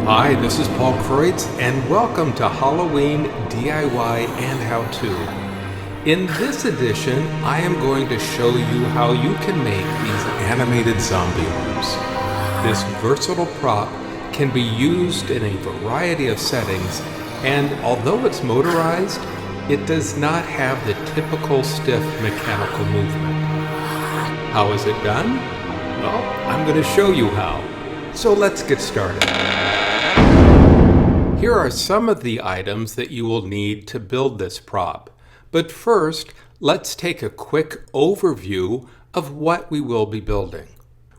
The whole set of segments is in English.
Hi, this is Paul Kreutz, and welcome to Halloween DIY and How To. In this edition, I am going to show you how you can make these animated zombie arms. This versatile prop can be used in a variety of settings, and although it's motorized, it does not have the typical stiff mechanical movement. How is it done? Well, I'm going to show you how. So let's get started. Here are some of the items that you will need to build this prop. But first, let's take a quick overview of what we will be building.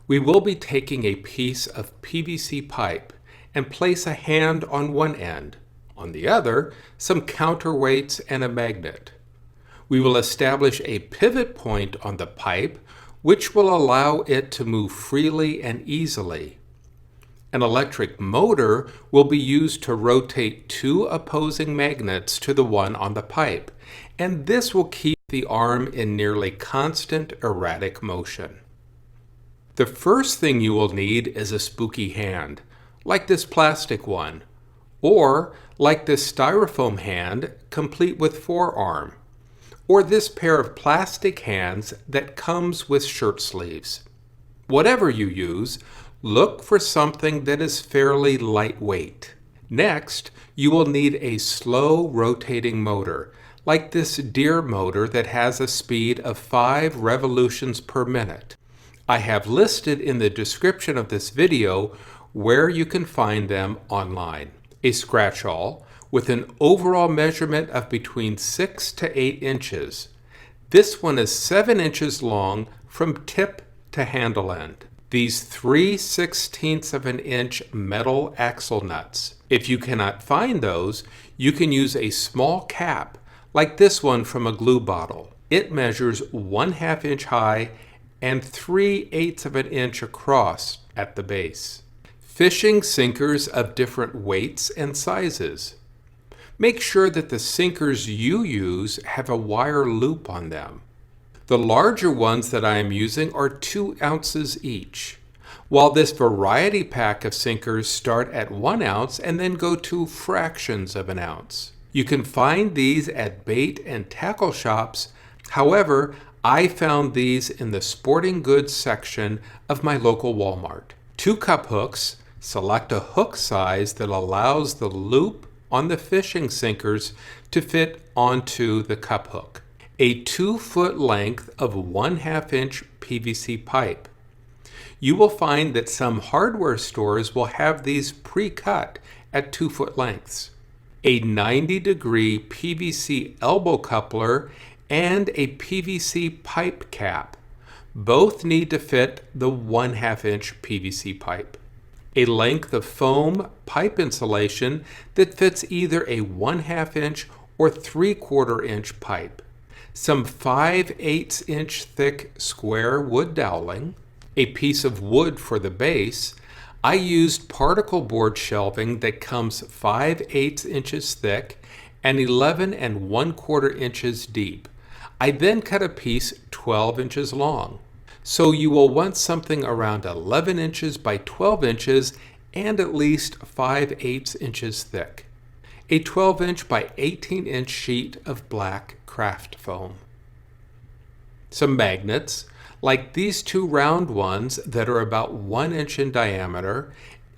We will be taking a piece of PVC pipe and place a hand on one end. On the other, some counterweights and a magnet. We will establish a pivot point on the pipe, which will allow it to move freely and easily. An electric motor will be used to rotate two opposing magnets to the one on the pipe, and this will keep the arm in nearly constant erratic motion. The first thing you will need is a spooky hand, like this plastic one, or like this styrofoam hand complete with forearm, or this pair of plastic hands that comes with shirt sleeves. Whatever you use, look for something that is fairly lightweight. Next, you will need a slow rotating motor, like this deer motor that has a speed of 5 revolutions per minute. I have listed in the description of this video where you can find them online. A scratch-all with an overall measurement of between 6 to 8 inches. This one is 7 inches long from tip to handle end. These 3/16 of an inch metal axle nuts. If you cannot find those, you can use a small cap like this one from a glue bottle. It measures 1/2 inch high and 3/8 of an inch across at the base. Fishing sinkers of different weights and sizes. Make sure that the sinkers you use have a wire loop on them. The larger ones that I am using are 2 ounces each, while this variety pack of sinkers start at 1 ounce and then go to fractions of an ounce. You can find these at bait and tackle shops. However, I found these in the sporting goods section of my local Walmart. 2 cup hooks. Select a hook size that allows the loop on the fishing sinkers to fit onto the cup hook. A 2-foot length of 1/2 inch PVC pipe. You will find that some hardware stores will have these pre-cut at 2-foot lengths. A 90-degree PVC elbow coupler and a PVC pipe cap. Both need to fit the 1/2 inch PVC pipe. A length of foam pipe insulation that fits either a 1/2 inch or 3/4 inch pipe. Some 5/8 inch thick square wood doweling. A piece of wood for the base. I used particle board shelving that comes 5/8 inches thick and 11 1/4 inches deep. I then cut a piece 12 inches long. So you will want something around 11 inches by 12 inches and at least 5/8 inches thick. A 12 inch by 18 inch sheet of black craft foam. Some magnets, like these 2 round ones that are about 1 inch in diameter,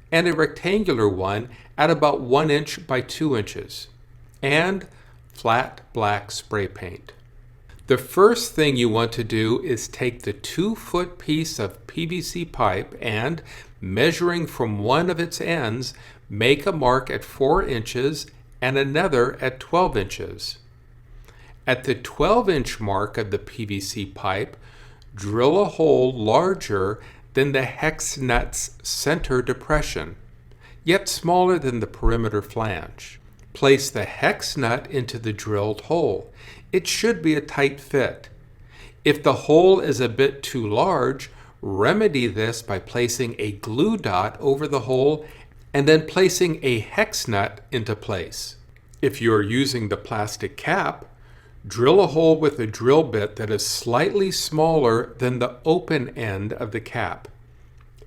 and a rectangular one at about 1 inch by 2 inches, and flat black spray paint. The first thing you want to do is take the 2-foot piece of PVC pipe and, measuring from one of its ends, make a mark at 4 inches and another at 12 inches. At the 12-inch mark of the PVC pipe, drill a hole larger than the hex nut's center depression, yet smaller than the perimeter flange. Place the hex nut into the drilled hole. It should be a tight fit. If the hole is a bit too large, remedy this by placing a glue dot over the hole and then placing a hex nut into place. If you are using the plastic cap, drill a hole with a drill bit that is slightly smaller than the open end of the cap.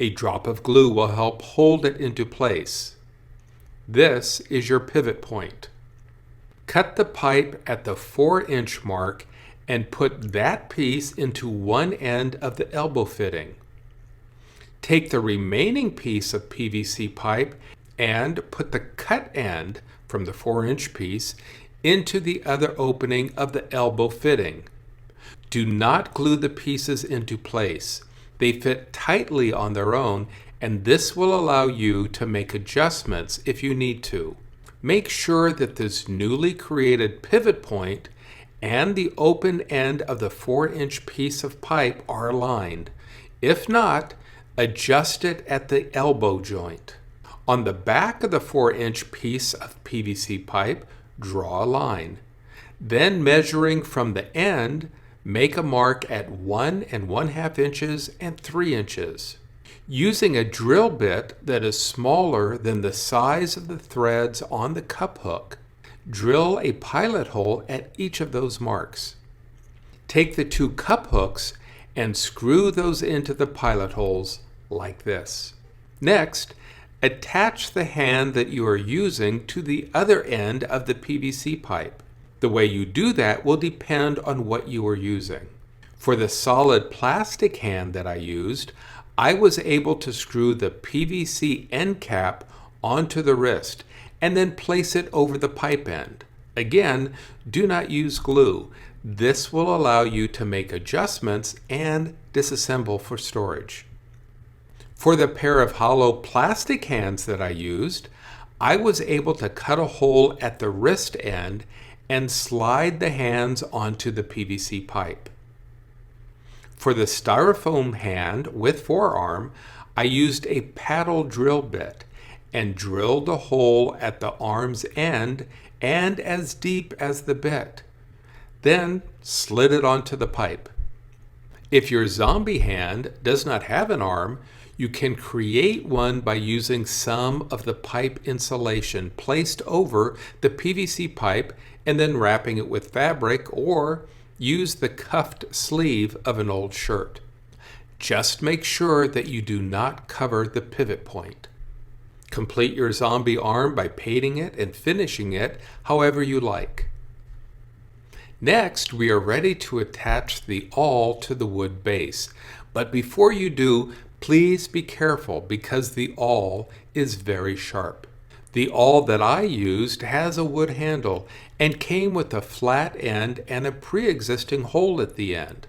A drop of glue will help hold it into place. This is your pivot point. Cut the pipe at the 4-inch mark and put that piece into one end of the elbow fitting. Take the remaining piece of PVC pipe and put the cut end from the 4-inch piece into the other opening of the elbow fitting. Do not glue the pieces into place. They fit tightly on their own, and this will allow you to make adjustments if you need to. Make sure that this newly created pivot point and the open end of the 4-inch piece of pipe are aligned. If not, adjust it at the elbow joint. On the back of the 4-inch piece of PVC pipe, draw a line. Then measuring from the end, make a mark at 1 1/2 inches and 3 inches. Using a drill bit that is smaller than the size of the threads on the cup hook, drill a pilot hole at each of those marks. Take the 2 cup hooks and screw those into the pilot holes like this. Next, attach the hand that you are using to the other end of the PVC pipe. The way you do that will depend on what you are using. For the solid plastic hand that I used, I was able to screw the PVC end cap onto the wrist and then place it over the pipe end. Again, do not use glue. This will allow you to make adjustments and disassemble for storage. For the pair of hollow plastic hands that I used, I was able to cut a hole at the wrist end and slide the hands onto the PVC pipe. For the styrofoam hand with forearm, I used a paddle drill bit and drilled a hole at the arm's end and as deep as the bit. Then slid it onto the pipe. If your zombie hand does not have an arm, you can create one by using some of the pipe insulation placed over the PVC pipe and then wrapping it with fabric, or use the cuffed sleeve of an old shirt. Just make sure that you do not cover the pivot point. Complete your zombie arm by painting it and finishing it however you like. Next, we are ready to attach the awl to the wood base. But before you do, please be careful because the awl is very sharp. The awl that I used has a wood handle and came with a flat end and a pre-existing hole at the end.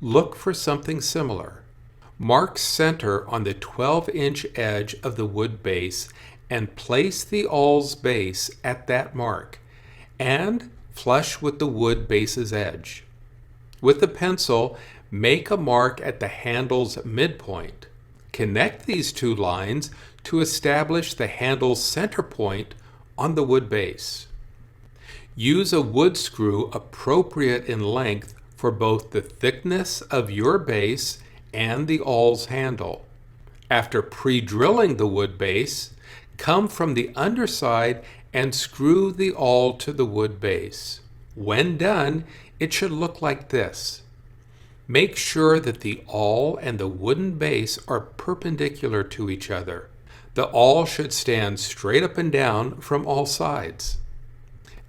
Look for something similar. Mark center on the 12-inch edge of the wood base and place the awl's base at that mark and flush with the wood base's edge. With a pencil, make a mark at the handle's midpoint. Connect these 2 lines to establish the handle's center point on the wood base. Use a wood screw appropriate in length for both the thickness of your base and the awl's handle. After pre-drilling the wood base, come from the underside and screw the awl to the wood base. When done, it should look like this. Make sure that the awl and the wooden base are perpendicular to each other. The awl should stand straight up and down from all sides.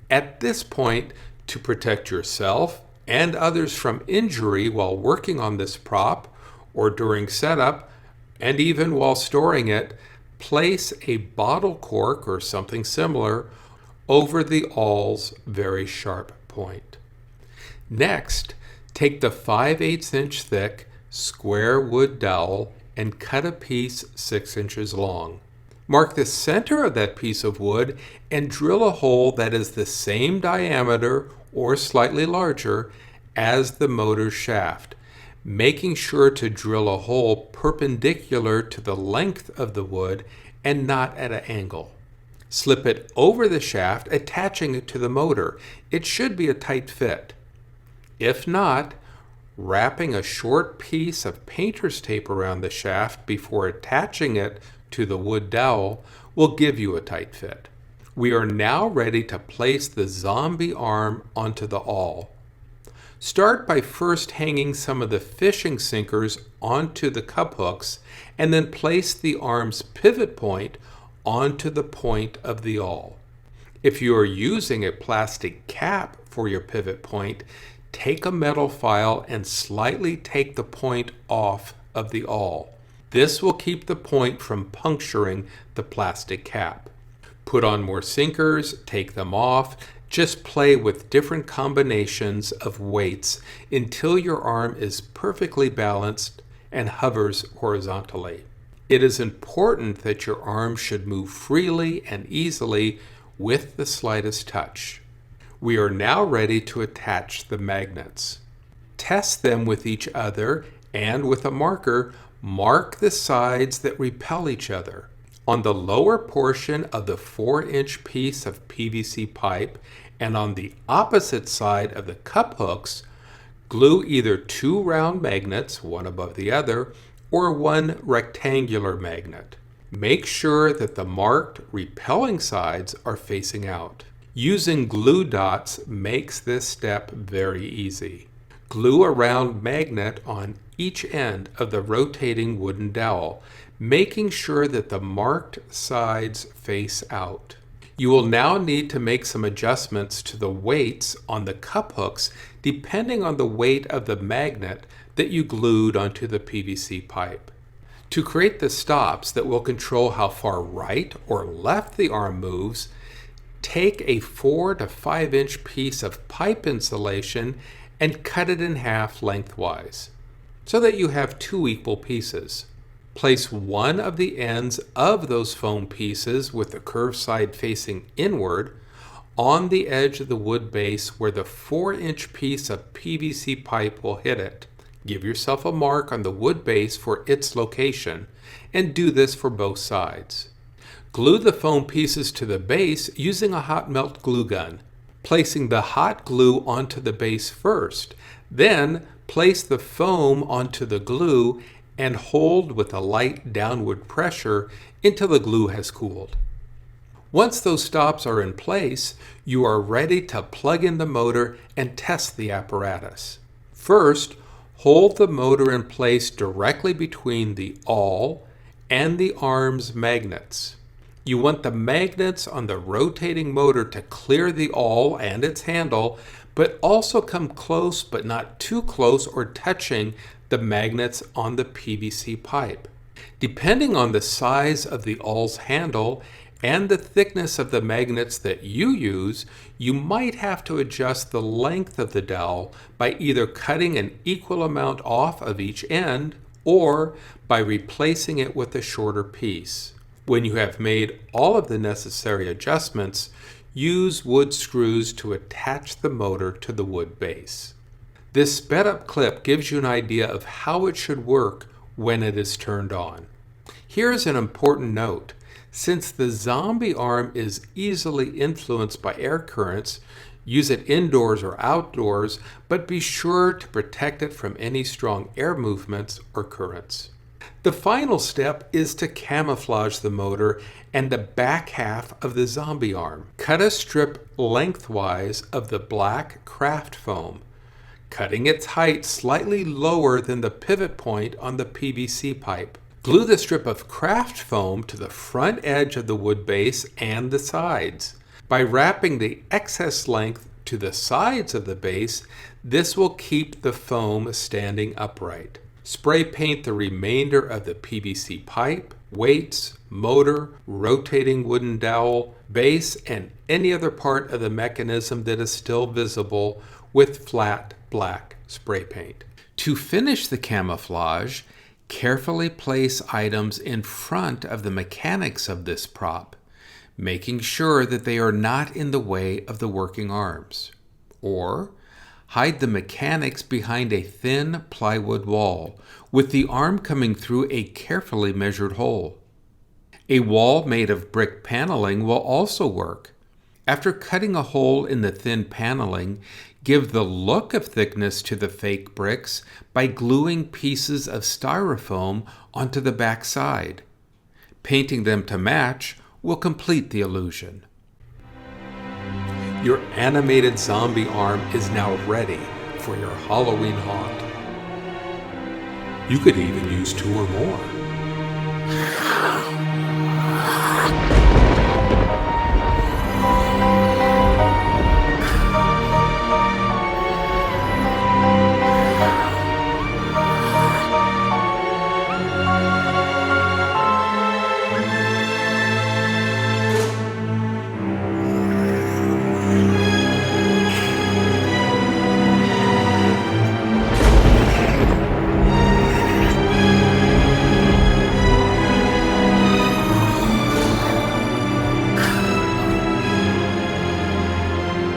At this point, to protect yourself and others from injury while working on this prop or during setup, and even while storing it, place a bottle cork or something similar over the awl's very sharp point. Next, take the 5/8 inch thick square wood dowel and cut a piece 6 inches long. Mark the center of that piece of wood and drill a hole that is the same diameter or slightly larger as the motor shaft, making sure to drill a hole perpendicular to the length of the wood and not at an angle. Slip it over the shaft, attaching it to the motor. It should be a tight fit. If not, wrapping a short piece of painter's tape around the shaft before attaching it to the wood dowel will give you a tight fit. We are now ready to place the zombie arm onto the awl. Start by first hanging some of the fishing sinkers onto the cup hooks and then place the arm's pivot point onto the point of the awl. If you are using a plastic cap for your pivot point, take a metal file and slightly take the point off of the awl. This will keep the point from puncturing the plastic cap. Put on more sinkers, take them off. Just play with different combinations of weights until your arm is perfectly balanced and hovers horizontally. It is important that your arm should move freely and easily with the slightest touch. We are now ready to attach the magnets. Test them with each other and with a marker, mark the sides that repel each other. On the lower portion of the 4-inch piece of PVC pipe and on the opposite side of the cup hooks, glue either 2 round magnets, one above the other, or 1 rectangular magnet. Make sure that the marked repelling sides are facing out. Using glue dots makes this step very easy. Glue a round magnet on each end of the rotating wooden dowel, making sure that the marked sides face out. You will now need to make some adjustments to the weights on the cup hooks depending on the weight of the magnet that you glued onto the PVC pipe. To create the stops that will control how far right or left the arm moves, take a 4 to 5 inch piece of pipe insulation and cut it in half lengthwise so that you have 2 equal pieces. Place one of the ends of those foam pieces with the curved side facing inward on the edge of the wood base where the 4-inch piece of PVC pipe will hit it. Give yourself a mark on the wood base for its location and do this for both sides. Glue the foam pieces to the base using a hot melt glue gun, placing the hot glue onto the base first. Then place the foam onto the glue and hold with a light downward pressure until the glue has cooled. Once those stops are in place, you are ready to plug in the motor and test the apparatus. First, hold the motor in place directly between the awl and the arm's magnets. You want the magnets on the rotating motor to clear the awl and its handle, but also come close but not too close or touching the magnets on the PVC pipe. Depending on the size of the awl's handle and the thickness of the magnets that you use, you might have to adjust the length of the dowel by either cutting an equal amount off of each end or by replacing it with a shorter piece. When you have made all of the necessary adjustments, use wood screws to attach the motor to the wood base. This sped up clip gives you an idea of how it should work when it is turned on. Here's an important note. Since the zombie arm is easily influenced by air currents, use it indoors or outdoors, but be sure to protect it from any strong air movements or currents. The final step is to camouflage the motor and the back half of the zombie arm. Cut a strip lengthwise of the black craft foam, cutting its height slightly lower than the pivot point on the PVC pipe. Glue the strip of craft foam to the front edge of the wood base and the sides. By wrapping the excess length to the sides of the base, this will keep the foam standing upright. Spray paint the remainder of the PVC pipe, weights, motor, rotating wooden dowel, base, and any other part of the mechanism that is still visible with flat black spray paint. To finish the camouflage, carefully place items in front of the mechanics of this prop, making sure that they are not in the way of the working arms. Or hide the mechanics behind a thin plywood wall, with the arm coming through a carefully measured hole. A wall made of brick paneling will also work. After cutting a hole in the thin paneling, give the look of thickness to the fake bricks by gluing pieces of styrofoam onto the back side. Painting them to match will complete the illusion. Your animated zombie arm is now ready for your Halloween haunt. You could even use 2 or more.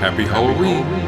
Happy Halloween!